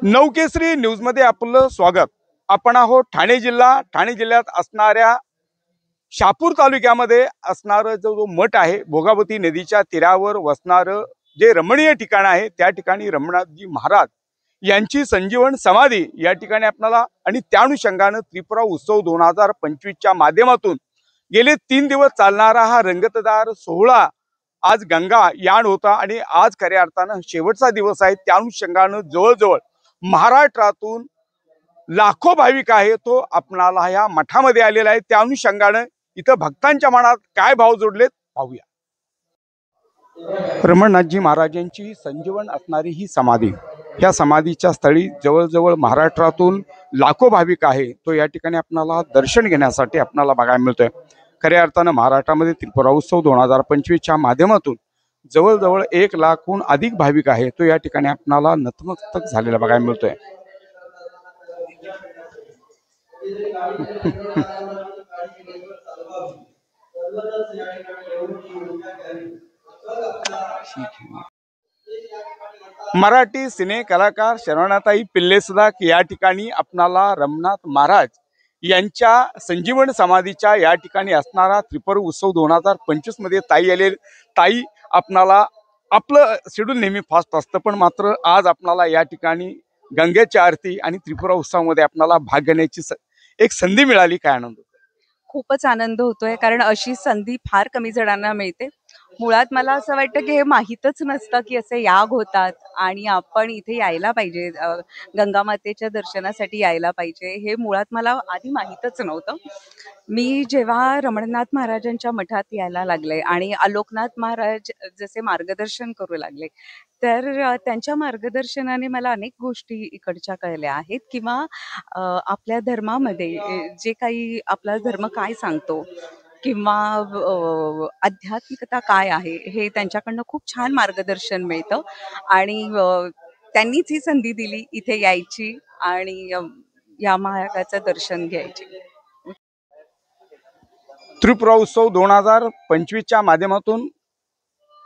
नवकेसरी news मध्ये आपलं स्वागत। आपण आहोत ठाणे जिल्हा। ठाणे जिल्ह्यात असणाऱ्या शहापूर तालुक्यामध्ये असणारं जो मठ आहे, भोगावती नदीच्या तीरावर वसणारं जे रमणीय ठिकाण आहे, त्या ठिकाणी रमनाथजी महाराज यांची संजीवन समाधी या ठिकाणी आपल्याला आणि त्या अनुषंगाने त्रिपुरा उत्सव 2025 च्या माध्यमातून गेले 3 दिवस चालणारा हा रंगतदार सोहळा आज गंगा यान होता आणि आज खऱ्या अर्थानं शेवटचा दिवस आहे। त्या अनुषंगाने जवळजवळ महाराष्ट्रातून लाखो भाविक आहे तो आपणाला ह्या मठामध्ये आलेला आहे। त्या अनुषंगाने इथं भक्तांच्या मनात काय भाव जोडलेत पाहूया। रमणनाथजी महाराजांची संजीवन असणारी ही समाधी, या समाधीच्या स्थळी जवळजवळ महाराष्ट्रातून लाखो भाविक आहे तो या ठिकाणी आपणाला दर्शन घेण्यासाठी आपणाला बघायला मिळतोय। खऱ्या अर्थानं महाराष्ट्रामध्ये त्रिपुरा उत्सव 2025 च्या माध्यमातून जवळजवळ 1 लाखहून अधिक भाविक आहे तो या ठिकाणी आपणाला नतमस्तक झालेला बघायला मिळतोय। मराठी सिने कलाकार शरवणाताई पिल्ले सुद्धा या ठिकाणी आपणाला रमनाथ महाराज यांच्या संजीवन समाधीच्या या ठिकाणी असणारा त्रिपुरा उत्सव 2025 मध्ये ताई आले। ताई आपणाला आपलं शेड्यूल नेहमी फास्ट असतं, पण मात्र आज आपणाला या ठिकाणी गंगेची आरती आणि त्रिपुरा उत्सवामध्ये आपणाला भाग घेण्याची एक संधी मिळाली। काय आनंद? खूपच आनंद होतोय, कारण अशी संधी फार कमी जणांना मिळते। मुळात मला असं वाटतं की हे माहीतच नसतं की असे याग होतात आणि आपण इथे यायला पाहिजे, गंगा मातेच्या दर्शनासाठी यायला पाहिजे, हे मुळात मला आधी माहीतच नव्हतं। मी जेव्हा रमणनाथ महाराजांच्या मठात यायला लागले आणि आलोकनाथ महाराज जसे मार्गदर्शन करू लागले, तर त्यांच्या मार्गदर्शनाने मला अनेक गोष्टी इकडच्या कळल्या आहेत किंवा आपल्या धर्मामध्ये जे काही आपला धर्म काय सांगतो किंवा आध्यात्मिकता काय आहे हे त्यांच्याकडनं खूप छान मार्गदर्शन मिळतं आणि त्यांनीच ही संधी दिली इथे यायची आणि या महाराजाचं दर्शन घ्यायची। त्रिपुरा उत्सव 2025 च्या माध्यमातून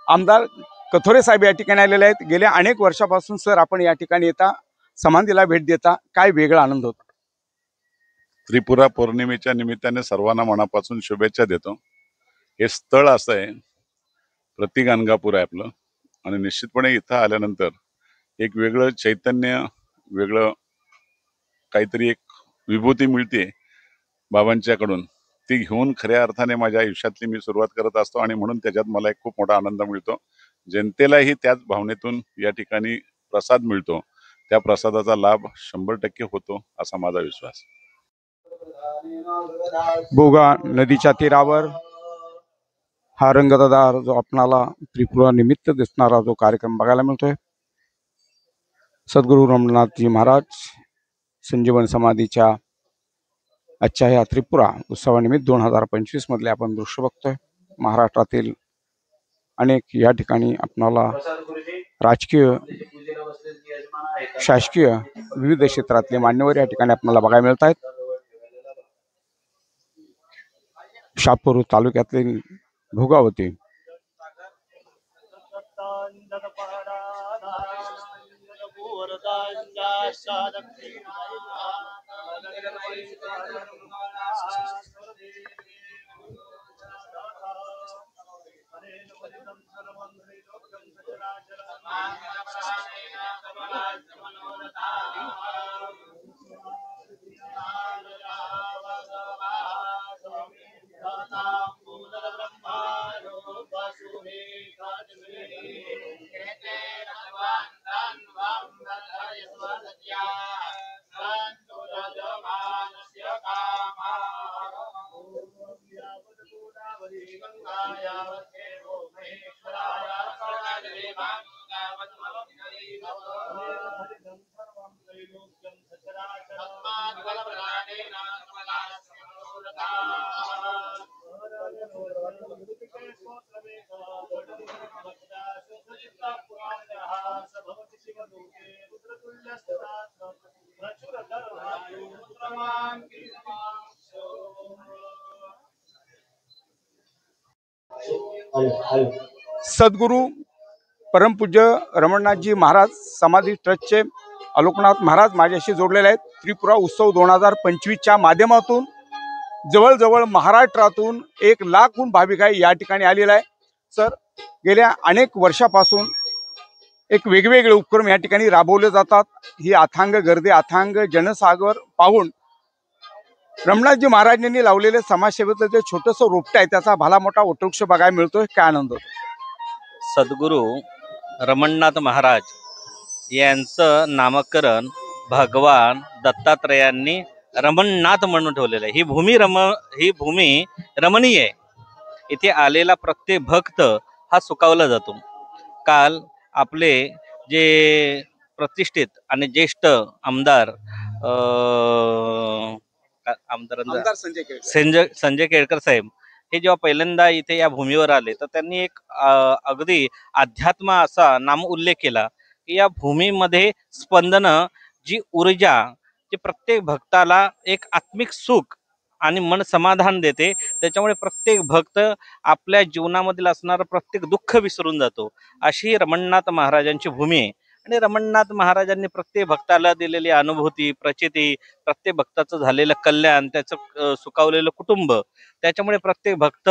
आमदार कथोरे साहेब या ठिकाणी आलेले आहेत। गेल्या अनेक वर्षापासून सर आपण या ठिकाणी येता, समाधीला भेट देता, काय वेगळा आनंद होतो? त्रिपुरा पौर्णिमेच्या निमित्ताने सर्वांना मनापासून शुभेच्छा देतो। हे स्थळ असं आहे, प्रतीक गाणगापूर आहे आपलं, आणि निश्चितपणे इथं आल्यानंतर एक वेगळं चैतन्य, वेगळं काहीतरी एक विभूती मिळते बाबांच्याकडून, ती घेऊन खऱ्या अर्थाने माझ्या आयुष्यातली मी सुरुवात करत असतो आणि म्हणून त्याच्यात मला एक खूप मोठा आनंद मिळतो। जनतेलाही त्याच भावनेतून या ठिकाणी प्रसाद मिळतो, त्या प्रसादाचा लाभ 100% होतो असा माझा विश्वास। भोगा नदीच्या तीरावर हा रंगतदार जो आपणाला त्रिपुरा निमित्त दिसणारा जो कार्यक्रम बघायला मिळतोय, सद्गुरू रमनाथजी महाराज संजीवन समाधीच्या आजच्या या त्रिपुरा उत्सवानिमित्त 2025 मधले आपण दृश्य बघतोय। महाराष्ट्रातील अनेक या ठिकाणी आपणाला राजकीय, शासकीय विविध क्षेत्रातले मान्यवर या ठिकाणी आपल्याला बघायला मिळत आहेत। शहापूर तालुक्यातील भोगावती सद्गुरू परमपूज्य रमणनाथजी महाराज समाधी ट्रस्टचे आलोकनाथ महाराज माझ्याशी जोडलेले आहेत. त्रिपुरा उत्सव 2025च्या माध्यमातून जवळजवळ महाराष्ट्रातून 1 लाखहून भाविक आहे या ठिकाणी आलेला आहे. सर, गेल्या अनेक वर्षापासून एक वेगवेगळे उपक्रम या ठिकाणी राबवले जातात. ही अथांग गर्दी, अथांग जनसागर पाहून रमनाथजी महाराजांनी लावलेले समाजसेवेचं जे छोटंसं रोपटं आहे त्याचा भला मोठा वटवृक्ष बघायला मिळतोय. काय आनंद होतो. सद्गुरू रमणनाथ महाराज यांचं नामकरण भगवान दत्तात्रयांनी रमणनाथ म्हणून ठेवलेलं आहे. ही भूमी रमणीय आहे. इथे आलेला प्रत्येक भक्त हा सुखावला जातो. काल आपले जे प्रतिष्ठित आणि ज्येष्ठ आमदार संजय केळकर साहेब हे जेव्हा पहिल्यांदा इथे या भूमीवर आले तर त्यांनी एक अगदी अध्यात्म असा नाम उल्लेख केला की या भूमीमध्ये स्पंदन, जी ऊर्जा जी प्रत्येक भक्ताला एक आत्मिक सुख आणि मन समाधान देते, त्याच्यामुळे प्रत्येक भक्त आपल्या जीवनामधील असणारं प्रत्येक दुःख विसरून जातो. अशी रमणनाथ महाराजांची भूमी आहे. आणि रमणनाथ महाराजांनी प्रत्येक भक्ताला दिलेली अनुभूती, प्रचिती, प्रत्येक भक्ताचं झालेलं कल्याण, त्याचं सुखावलेलं कुटुंब, त्याच्यामुळे प्रत्येक भक्त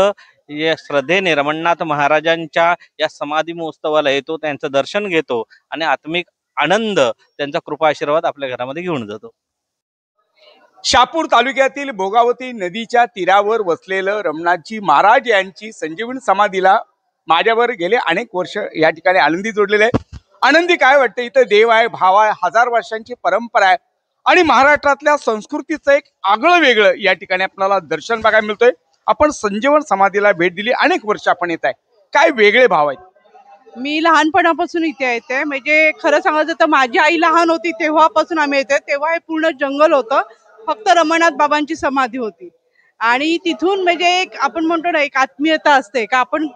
या श्रद्धेने रमणनाथ महाराजांच्या या समाधी महोत्सवाला येतो, त्यांचं दर्शन घेतो आणि आत्मिक आनंद, त्यांचा कृपा आशीर्वाद आपल्या घरामध्ये घेऊन जातो. शहापूर तालुक्यातील भोगावती नदीच्या तीरावर वसलेलं रमनाथजी महाराज यांची संजीवनी समाधीला माझ्यावर गेले अनेक वर्ष या ठिकाणी आनंदी जोडलेले आहे. आनंदी काय वाटतं, इथं देव आहे, भाव आहे, 1000 वर्षांची परंपरा आहे आणि महाराष्ट्रातल्या संस्कृतीचं एक आगळं वेगळं या ठिकाणी आपल्याला दर्शन बघायला मिळतोय. आपण संजीवन समाधीला भेट दिली, अनेक वर्ष आपण येत आहे. काय वेगळे भाव आहेत. मी लहानपणापासून इथे येते. म्हणजे खरं सांगायचं तर माझी आई लहान होती तेव्हापासून आम्ही येते. तेव्हा हे पूर्ण जंगल होतं, फक्त रमणनाथ बाबांची समाधी होती. आणि तिथून म्हणजे एक आपण म्हणतो ना, एक आत्मीयता असते का, आपण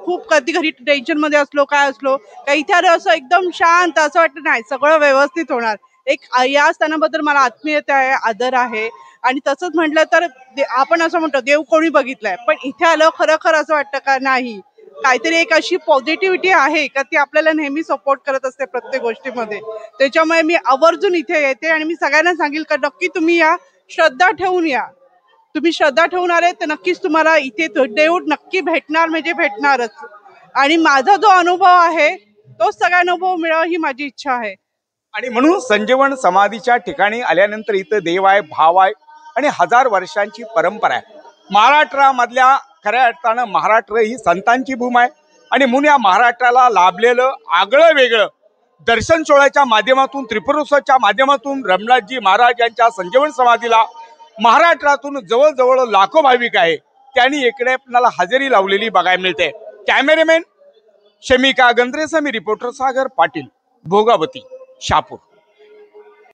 खूप कधी घरी टेन्शन मध्ये असलो, काय असलो का, इथे आलं असं एकदम शांत असं वाटतं नाही सगळं व्यवस्थित होणार. एक या स्थानाबद्दल मला आत्मीयता आहे, आदर आहे. आणि तसंच म्हटलं तर आपण असं म्हणतो देव कोणी बघितलाय, पण इथे आलं खरं असं वाटतं का नाही, काहीतरी एक अशी पॉझिटिव्हिटी आहे का ती आपल्याला नेहमी सपोर्ट करत असते प्रत्येक गोष्टीमध्ये. त्याच्यामुळे मी आवर्जून इथे येते आणि मी सगळ्यांना सांगेल का नक्की तुम्ही या, श्रद्धा ठेवून या. तुम्ही श्रद्धा ठेवून आले तर नक्कीच तुम्हाला इथे देव नक्की भेटणार, म्हणजे भेटणारच. आणि माझा जो अनुभव आहे तोच सगळ्या अनुभव मिळावा ही माझी इच्छा आहे. आणि म्हणून संजीवन समाधीच्या ठिकाणी आल्यानंतर इथं देव आहे, भाव आहे आणि 1000 वर्षांची परंपरा आहे. महाराष्ट्रामधल्या खऱ्या अर्थानं महाराष्ट्र ही संतांची भूमी आहे आणि म्हणून या महाराष्ट्राला लाभलेलं आगळं वेगळं दर्शन सोहळ्याच्या माध्यमातून, त्रिपुरोत्सवाच्या माध्यमातून रमनाथजी महाराज यांच्या संजीवन समाधीला महाराष्ट्रातून जवळजवळ लाखो भाविक आहे त्यांनी इकडे आपल्याला हजेरी लावलेली बघायला मिळते. कॅमेरामॅन शमिका गंद्रेसह मी रिपोर्टर सागर पाटील, भोगावती, शहापूर.